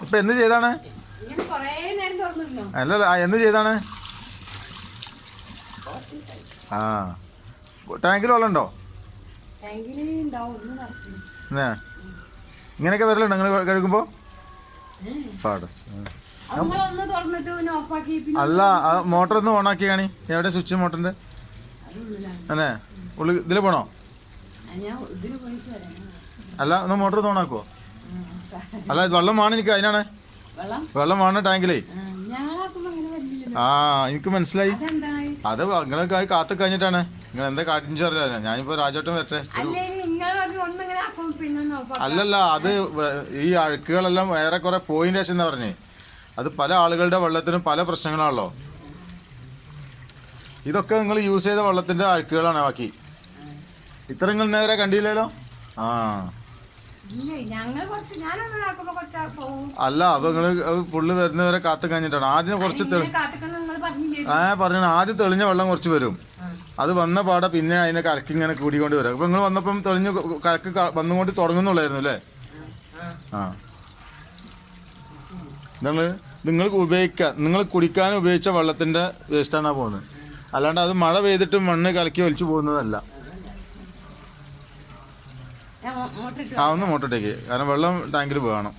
ഇപ്പൊ എന്ത് ചെയ്താണ്? അല്ലല്ല, എന്ത് ചെയ്താണ്? ആ, ടാങ്കിൽ വെള്ളം ഉണ്ടോ? ഇങ്ങനെയൊക്കെ വരലുണ്ടോ നിങ്ങൾ കഴുകുമ്പോ? അല്ല, മോട്ടർ ഒന്ന് ഓണാക്കി കാണി. എവിടെ സ്വിച്ച് മോട്ടറിന്റെ? അല്ലേ, ഉള്ളി ഇതില് പോണോ? അല്ല, ഒന്ന് മോട്ടർ ഒന്ന് ഓണാക്കുവോ? അല്ല, വെള്ളം വേണം എനിക്ക്, അതിനാണ്. വെള്ളം വേണം ടാങ്കിലേ. ആ, എനിക്ക് മനസ്സിലായി. അത് നിങ്ങളൊക്കെ കാത്തു കഴിഞ്ഞിട്ടാണ്. നിങ്ങൾ എന്താ കാട്ടിച്ചു അറിയില്ല. ഞാനിപ്പോ രാജോട്ടം വരട്ടെ. അല്ലല്ല, അത് ഈ അഴുക്കുകളെല്ലാം വേറെ കുറെ പോയിന്റ് ശേഷം എന്താ പറഞ്ഞേ. അത് പല ആളുകളുടെ വെള്ളത്തിനും പല പ്രശ്നങ്ങളാണല്ലോ. ഇതൊക്കെ നിങ്ങൾ യൂസ് ചെയ്ത വെള്ളത്തിന്റെ അഴുക്കുകളാണ്. ബാക്കി ഇത്ര നിങ്ങൾ നേരെ കണ്ടില്ലല്ലോ. ആ, അല്ല, അപ്പൊ നിങ്ങള് ഫുള്ള് വരുന്നവരെ കാത്തു കഴിഞ്ഞിട്ടാണ്. ആദ്യം കുറച്ച് പറഞ്ഞു, ആദ്യം തെളിഞ്ഞ വെള്ളം കുറച്ച് വരും. അത് വന്ന പാടെ പിന്നെ അതിനെ കലക്കി ഇങ്ങനെ കൂടിക്കൊണ്ട് വരും. അപ്പൊ നിങ്ങൾ വന്നപ്പം തെളിഞ്ഞ് കലക്ക് വന്നുകൊണ്ട് തുടങ്ങുന്നുള്ളായിരുന്നു അല്ലേ? ആ, നിങ്ങൾ ഉപയോഗിക്കാൻ, നിങ്ങൾ കുടിക്കാൻ ഉപയോഗിച്ച വെള്ളത്തിന്റെ വേസ്റ്റാണ് പോകുന്നത്. അല്ലാണ്ട് അത് മഴ പെയ്തിട്ട് മണ്ണ് കലക്കി ഒലിച്ചു പോകുന്നതല്ല. ആ, ഒന്ന് മോട്ടറിട്ടേക്ക്, കാരണം വെള്ളം ടാങ്കിൽ വേണം.